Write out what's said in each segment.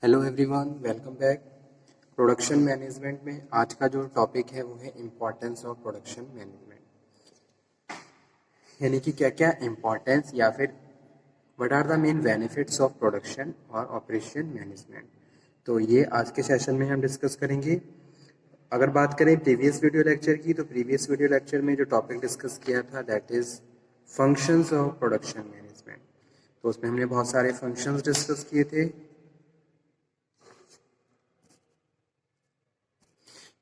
Hello everyone, welcome back. Production management में आज का जो टॉपिक है वो है इम्पोर्टेंस ऑफ प्रोडक्शन मैनेजमेंट। यानी कि क्या क्या इम्पोर्टेंस या फिर what are the main benefits of production और ऑपरेशन मैनेजमेंट। तो ये आज के सेशन में हम डिस्कस करेंगे। अगर बात करें प्रीवियस वीडियो लेक्चर की, तो प्रीवियस वीडियो लेक्चर में जो टॉपिक डिस्कस किया था that is functions of production management. तो उसमें हमने बहुत सारे फंक्शंस डिस्कस किए थे।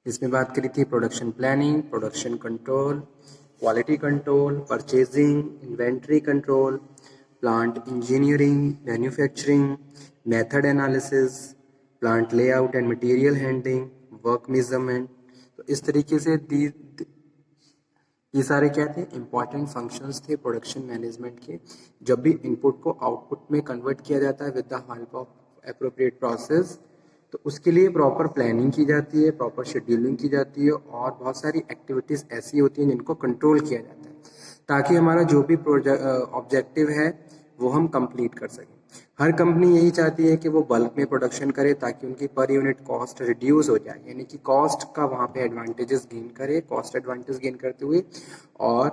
इसमें बात करी थी production planning, production control, quality control, purchasing, inventory control, plant engineering, manufacturing, method analysis, plant layout and material handling, work measurement. तो इस तरीके से ये सारे क्या थे, इंपॉर्टेंट फंक्शंस थे प्रोडक्शन मैनेजमेंट के। जब भी इनपुट को आउटपुट में कन्वर्ट किया जाता है with the help of appropriate process, तो उसके लिए प्रॉपर प्लानिंग की जाती है, प्रॉपर शेड्यूलिंग की जाती है और बहुत सारी एक्टिविटीज़ ऐसी होती हैं जिनको कंट्रोल किया जाता है ताकि हमारा जो भी ऑब्जेक्टिव है वो हम कंप्लीट कर सकें। हर कंपनी यही चाहती है कि वो बल्क में प्रोडक्शन करे ताकि उनकी पर यूनिट कॉस्ट रिड्यूस हो जाए, यानी कि कॉस्ट का वहाँ पे एडवांटेजेस गेन करे, कॉस्ट एडवांटेज गेन करते हुए और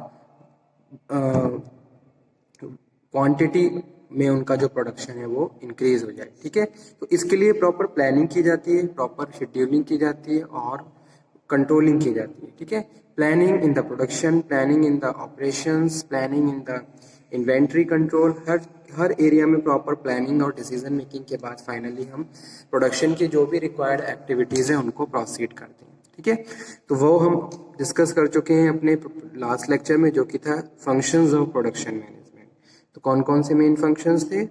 क्वांटिटी में उनका जो प्रोडक्शन है वो इंक्रीज हो जाए। ठीक है, तो इसके लिए प्रॉपर प्लानिंग की जाती है, प्रॉपर शेड्यूलिंग की जाती है और कंट्रोलिंग की जाती है। ठीक है, planning in the production, planning in the operations, planning in the inventory control, her area में प्रॉपर प्लानिंग और डिसीजन मेकिंग के बाद फाइनली हम प्रोडक्शन की जो भी रिक्वायर्ड एक्टिविटीज़ हैं उनको प्रोसीड करते हैं। ठीक है, तो वो हम डिस्कस कर चुके हैं अपने लास्ट लेक्चर में, जो कि था फंक्शंस ऑफ प्रोडक्शन मैनेजमेंट। तो कौन कौन से मेन फंक्शंस थे?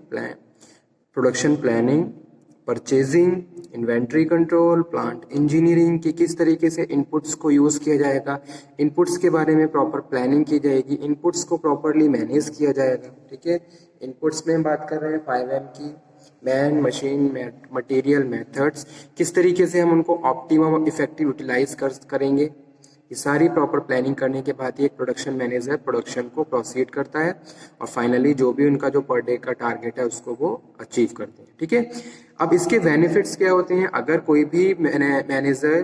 Production planning, purchasing, inventory control, plant engineering की किस तरीके से इनपुट्स को यूज़ किया जाएगा, इनपुट्स के बारे में प्रॉपर प्लानिंग की जाएगी, इनपुट्स को प्रॉपरली मैनेज किया जाएगा। ठीक है, इनपुट्स में हम बात कर रहे हैं 5M की, मैन, मशीन, मटेरियल, मेथड्स, किस तरीके से हम उनको ऑप्टिमम इफेक्टिव यूटिलाइज करेंगे। ये सारी प्रॉपर प्लानिंग करने के बाद ही एक प्रोडक्शन मैनेजर प्रोडक्शन को प्रोसीड करता है और फाइनली जो भी उनका जो पर डे का टारगेट है उसको वो अचीव करते हैं। ठीक है, अब इसके बेनिफिट्स क्या होते हैं? अगर कोई भी मैनेजर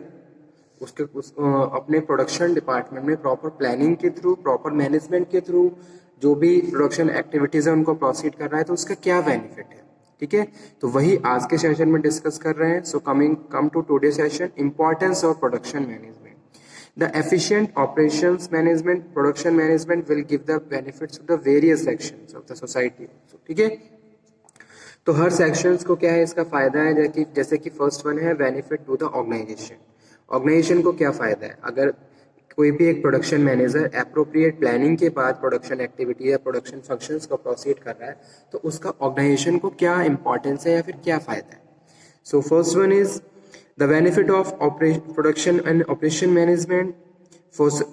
अपने प्रोडक्शन डिपार्टमेंट में प्रॉपर प्लानिंग के थ्रू, प्रॉपर मैनेजमेंट के थ्रू जो भी प्रोडक्शन एक्टिविटीज है उनको प्रोसीड कर रहा है, तो उसका क्या बेनिफिट है? ठीक है, तो वही आज के सेशन में डिस्कस कर रहे हैं। So come to today session, importance of production management. The efficient operations management, production management will give the benefits to the various sections of the society. ठीक है, तो हर सेक्शंस को क्या है, इसका फायदा है। जैसे कि फर्स्ट वन है benefit to the organisation. Organisation को क्या फायदा है? अगर कोई भी एक प्रोडक्शन मैनेजर एप्रोप्रिएट प्लानिंग के बाद प्रोडक्शन एक्टिविटी या प्रोडक्शन फंक्शंस को प्रोसीड कर रहा है, तो उसका ऑर्गेनाइजेशन को क्या इंपॉर्टेंस है या फिर क्या फायदा है? So first one is the benefit of production and operation management,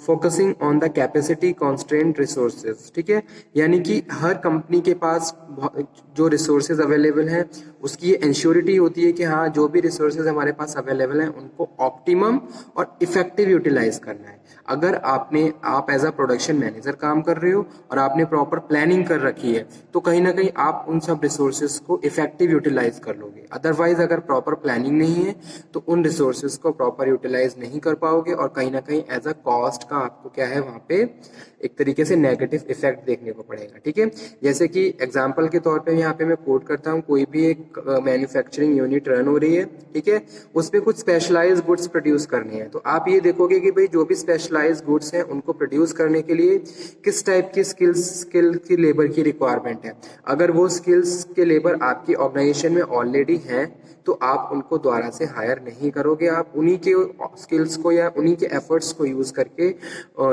focusing on the capacity constraint resources। ठीक है, यानी कि हर कंपनी के पास जो रिसोर्सेज अवेलेबल हैं उसकी ये इंश्योरिटी होती है कि हाँ, जो भी रिसोर्सेज हमारे पास अवेलेबल हैं उनको ऑप्टिमम और इफेक्टिव यूटिलाइज करना है। अगर आप एज अ प्रोडक्शन मैनेजर काम कर रहे हो और आपने प्रॉपर प्लानिंग कर रखी है, तो कहीं ना कहीं आप उन सब रिसोर्सेज को इफेक्टिव यूटिलाइज कर लोगे। अदरवाइज अगर प्रॉपर प्लानिंग नहीं है तो उन रिसोर्सेज को प्रॉपर यूटिलाइज नहीं कर पाओगे और कहीं ना कहीं एज अ कॉस्ट का आपको क्या है, वहाँ पे एक तरीके से नेगेटिव इफेक्ट देखने को पड़ेगा। ठीक है, जैसे कि एग्जाम्पल के तौर पे यहाँ पे मैं कोट करता हूँ, कोई भी एक मैन्युफैक्चरिंग यूनिट रन हो रही है, ठीक है, उसमें कुछ स्पेशलाइज्ड गुड्स प्रोड्यूस करने हैं, तो आप ये देखोगे कि भाई जो भी स्पेशलाइज्ड गुड्स हैं उनको प्रोड्यूस करने के लिए किस टाइप की स्किल की लेबर की रिक्वायरमेंट है। अगर वो स्किल्स के लेबर आपकी ऑर्गेनाइजेशन में ऑलरेडी हैं तो आप उनको दोबारा से हायर नहीं करोगे, आप उन्हीं के स्किल्स को या उन्हीं के एफर्ट्स को यूज करके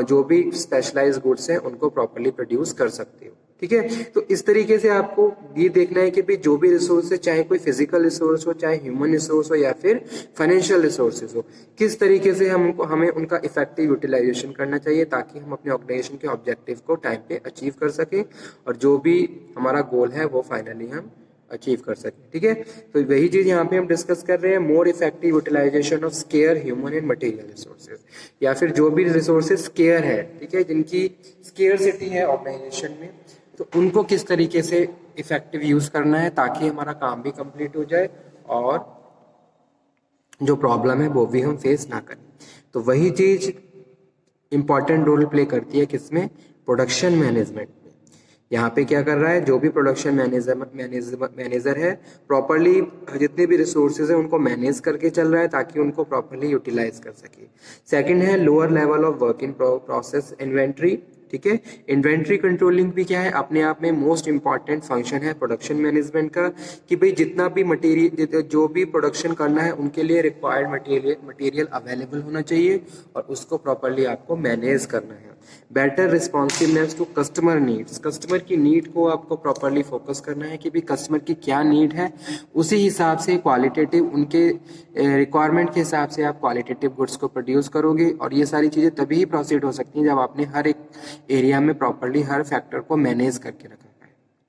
जो भी स्पेशलाइज्ड गुड्स हैं उनको प्रॉपर्ली प्रोड्यूस कर सकते हो। ठीक है, तो इस तरीके से आपको ये देखना है कि भाई जो भी रिसोर्स है, चाहे कोई फिजिकल रिसोर्स हो, चाहे ह्यूमन रिसोर्स हो या फिर फाइनेंशियल रिसोर्सेज हो, किस तरीके से हमें उनका इफेक्टिव यूटिलाइजेशन करना चाहिए ताकि हम अपने ऑर्गेनाइजेशन के ऑब्जेक्टिव को टाइम पे अचीव कर सकें और जो भी हमारा गोल है वो फाइनली हम अचीव कर सकें। ठीक है, तो वही चीज यहाँ पे हम डिस्कस कर रहे हैं, more effective utilisation of scarce human and material resources, या फिर जो भी रिसोर्सेज स्केयर है, ठीक है, जिनकी स्केयरसिटी है ऑर्गेनाइजेशन में, तो उनको किस तरीके से इफेक्टिव यूज करना है ताकि हमारा काम भी कंप्लीट हो जाए और जो प्रॉब्लम है वो भी हम फेस ना करें। तो वही चीज इंपॉर्टेंट रोल प्ले करती है किसमें, प्रोडक्शन मैनेजमेंट में। यहाँ पे क्या कर रहा है, जो भी प्रोडक्शन मैनेजर है प्रॉपरली जितने भी रिसोर्सेज है उनको मैनेज करके चल रहा है ताकि उनको प्रॉपरली यूटिलाइज कर सके। सेकंड है lower level of work in process inventory. ठीक है, इन्वेंट्री कंट्रोलिंग भी क्या है, अपने आप में मोस्ट इंपॉर्टेंट फंक्शन है प्रोडक्शन मैनेजमेंट का, कि भाई जितना भी मटेरियल जो भी प्रोडक्शन करना है उनके लिए रिक्वायर्ड मटेरियल अवेलेबल होना चाहिए और उसको प्रॉपरली आपको मैनेज करना है। Better responsiveness to customer needs, customer की नीड को आपको प्रॉपरली फोकस करना है कि भी कस्टमर की क्या नीड है, उसी हिसाब से क्वालिटेटिव उनके रिक्वायरमेंट के हिसाब से आप क्वालिटेटिव गुड्स को प्रोड्यूस करोगे। और ये सारी चीज़ें तभी ही प्रोसीड हो सकती हैं जब आपने हर एक एरिया में प्रॉपरली हर फैक्टर को मैनेज करके रखा है।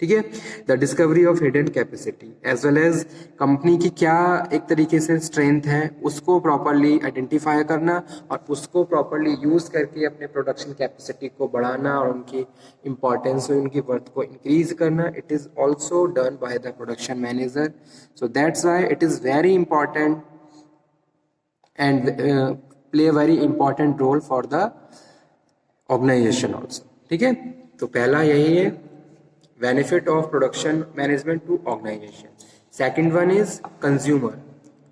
ठीक है, the discovery of hidden capacity as well as company की क्या एक तरीके से स्ट्रेंथ है उसको प्रॉपरली आइडेंटिफाई करना और उसको प्रॉपरली यूज करके अपने प्रोडक्शन कैपेसिटी को बढ़ाना और उनकी इंपॉर्टेंस और उनकी वर्थ को इंक्रीज करना। It is also done by the production manager. So that's why it is very important and play very important role for the organisation also. ठीक है, तो पहला यही है benefit of production management to organisation. Second one is consumer.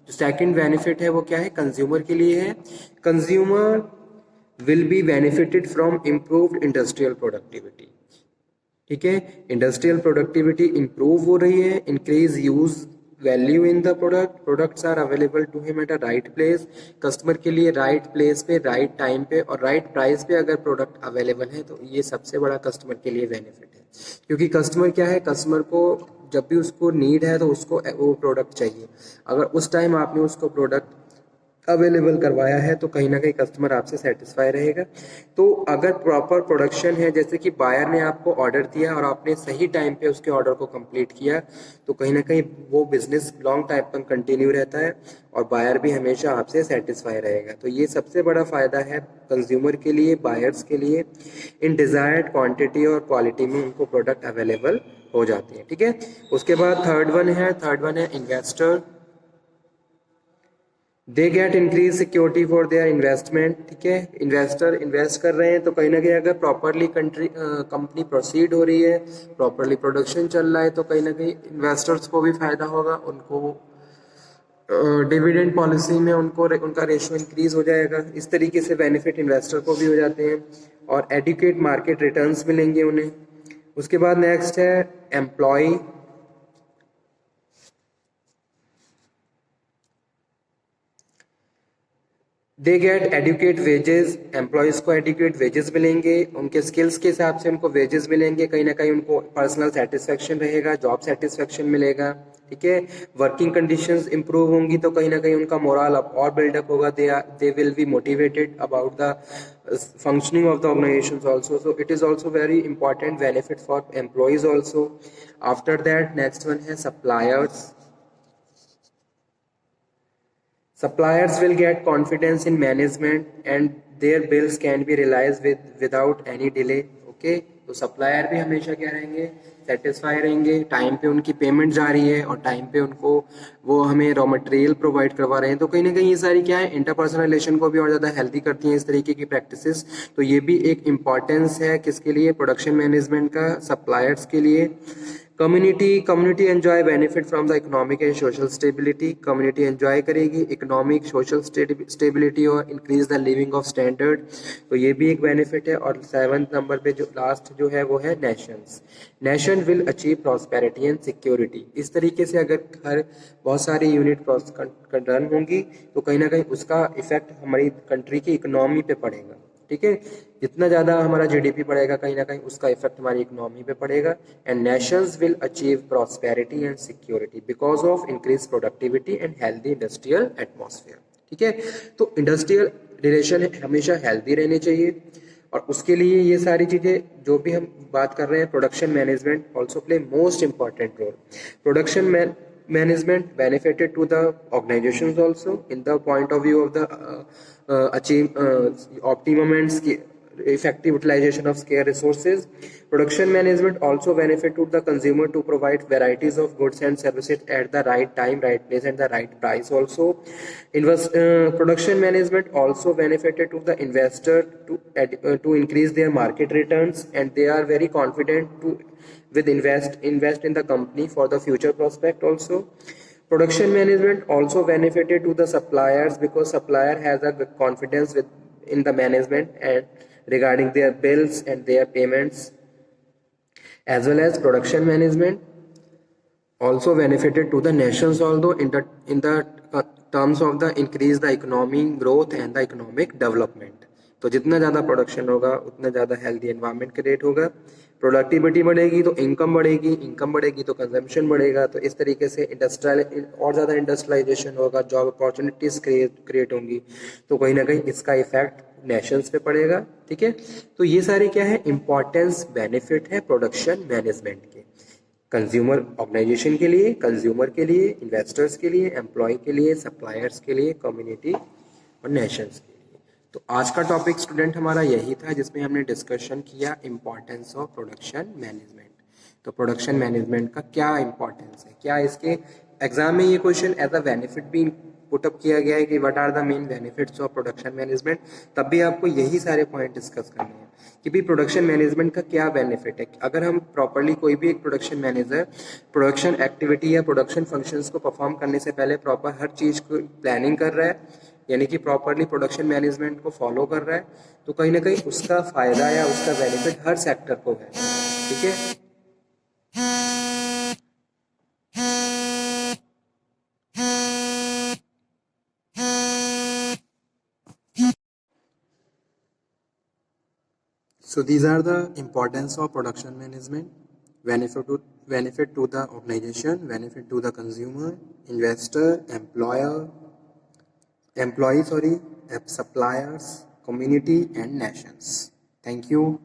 जो second benefit है वो क्या है, कंज्यूमर के लिए है। Consumer will be benefited from improved industrial productivity. ठीक है, इंडस्ट्रियल प्रोडक्टिविटी इंप्रूव हो रही है, increase use value in the products are available to him at a right place. Customer के लिए राइट प्लेस पे राइट टाइम पे और राइट प्राइस पे अगर प्रोडक्ट अवेलेबल है तो ये सबसे बड़ा कस्टमर के लिए बेनिफिट है। क्योंकि कस्टमर क्या है, कस्टमर को जब भी उसको नीड है तो उसको वो प्रोडक्ट चाहिए। अगर उस टाइम आपने उसको प्रोडक्ट अवेलेबल करवाया है तो कहीं ना कहीं कस्टमर आपसे सेटिस्फाई रहेगा। तो अगर प्रॉपर प्रोडक्शन है, जैसे कि बायर ने आपको ऑर्डर दिया और आपने सही टाइम पे उसके ऑर्डर को कंप्लीट किया, तो कहीं ना कहीं वो बिजनेस लॉन्ग टाइम तक कंटिन्यू रहता है और बायर भी हमेशा आपसे सेटिस्फाई रहेगा। तो ये सबसे बड़ा फायदा है कंज्यूमर के लिए, बायर्स के लिए। इन डिजायर्ड क्वांटिटी और क्वालिटी में उनको प्रोडक्ट अवेलेबल हो जाती है। ठीक है, उसके बाद थर्ड वन है investor. They get increase security for their investment. ठीक है, इन्वेस्टर इन्वेस्ट कर रहे हैं तो कहीं ना कहीं अगर प्रॉपरली कंपनी प्रोसीड हो रही है, प्रॉपरली प्रोडक्शन चल रहा है तो कहीं ना कहीं इन्वेस्टर्स को भी फायदा होगा। उनको डिविडेंड पॉलिसी में उनका रेशियो इंक्रीज हो जाएगा। इस तरीके से बेनिफिट इन्वेस्टर को भी हो जाते हैं और एडुकेट मार्केट रिटर्न्स मिलेंगे उन्हें। उसके बाद नेक्स्ट है employ. They get adequate wages, employees को एडुकेट वेजेस मिलेंगे, उनके स्किल्स के हिसाब से उनको वेजेस मिलेंगे। कहीं ना कहीं उनको पर्सनल सेटिस्फेक्शन रहेगा, जॉब सेटिस्फेक्शन मिलेगा। ठीक है, वर्किंग कंडीशंस इंप्रूव होंगी तो कहीं ना कहीं उनका मोरल अप और बिल्डअप होगा। They will be motivated about the functioning of the organizations also. So it is also very important benefit for employees also. After that, next one है suppliers. Suppliers will get confidence in management and their bills can be realized without any delay. Okay, तो supplier भी हमेशा क्या रहेंगे, satisfy रहेंगे। Time पे उनकी payment जा रही है और टाइम पे उनको वो हमें रॉ मटेरियल प्रोवाइड करवा रहे हैं। तो कहीं ना कहीं ये सारी क्या है, इंटरपर्सनल रिलेशन को भी और ज़्यादा हेल्दी करती हैं इस तरीके की प्रैक्टिसेस। तो ये भी एक इम्पॉर्टेंस है किसके लिए, प्रोडक्शन मैनेजमेंट का, सप्लायर्स के लिए। Community enjoy benefit from the economic and social stability. Community enjoy करेगी इकोनॉमिक सोशल स्टेबिलिटी और increase the living of standard. तो ये भी एक बेनिफिट है। और 7th नंबर पे जो लास्ट जो है वो है Nations. Nation will achieve prosperity and security. इस तरीके से अगर हर बहुत सारी यूनिट रन होंगी तो कहीं ना कहीं उसका इफेक्ट हमारी कंट्री की इकोनॉमी पे पड़ेगा। ठीक है, जितना ज़्यादा हमारा जीडीपी बढ़ेगा कहीं ना कहीं उसका इफेक्ट हमारी इकोनॉमी पे पड़ेगा। And Nations will achieve prosperity and security because of increase productivity and healthy industrial atmosphere. ठीक है, तो इंडस्ट्रियल रिलेशन हमेशा हेल्दी रहने चाहिए और उसके लिए ये सारी चीज़ें जो भी हम बात कर रहे हैं, production management also play most important role. Production management benefited to the organizations also in the point of view of the optimum and effective utilization of scarce resources. Production management also benefit to the consumer to provide varieties of goods and services at the right time, right place, and the right price. Also, production management also benefited to the investor to increase their market returns, and they are very confident to with invest in the company for the future prospect. Also, production management also benefited to the suppliers because supplier has a confidence with in the management and regarding their bills and their payments. As well as production management also benefited to the nations, although in the terms of the increase the economic growth and the economic development. तो जितना ज़्यादा production होगा उतना ज़्यादा healthy environment create होगा, productivity बढ़ेगी तो income बढ़ेगी तो कंजम्पशन बढ़ेगा, तो इस तरीके से इंडस्ट्रियल और ज़्यादा इंडस्ट्रियलाइजेशन होगा, जॉब अपॉर्चुनिटीज़ क्रिएट होंगी, तो कहीं ना कहीं इसका इफेक्ट नेशंस पे पड़ेगा। ठीक है, तो ये सारे क्या है इंपॉर्टेंस बेनिफिट है प्रोडक्शन मैनेजमेंट के, कंज्यूमर ऑर्गेनाइजेशन के लिए, कंज्यूमर के लिए, इन्वेस्टर्स के लिए, एम्प्लॉय के लिए, सप्लायर्स के लिए, कम्युनिटी और नेशंस के लिए। तो आज का टॉपिक स्टूडेंट हमारा यही था जिसमें हमने डिस्कशन किया इम्पॉर्टेंस ऑफ प्रोडक्शन मैनेजमेंट। तो प्रोडक्शन मैनेजमेंट का क्या इम्पॉर्टेंस है, क्या इसके एग्जाम में ये क्वेश्चन एज अ बेनिफिट भी पुटअप किया गया है कि what are the main benefits of production management, तब भी आपको यही सारे पॉइंट डिस्कस करने हैं कि भाई प्रोडक्शन मैनेजमेंट का क्या बेनिफिट है। अगर हम प्रॉपरली कोई भी एक प्रोडक्शन मैनेजर प्रोडक्शन एक्टिविटी या प्रोडक्शन फंक्शंस को परफॉर्म करने से पहले प्रॉपर हर चीज़ को प्लानिंग कर रहा है, यानी कि प्रॉपरली प्रोडक्शन मैनेजमेंट को फॉलो कर रहा है, तो कहीं ना कहीं उसका फायदा या उसका बेनिफिट हर सेक्टर को है। ठीक है, so these are the importance of production management, benefit to the organization, benefit to the consumer, investor, employee, suppliers, community and nations. Thank you.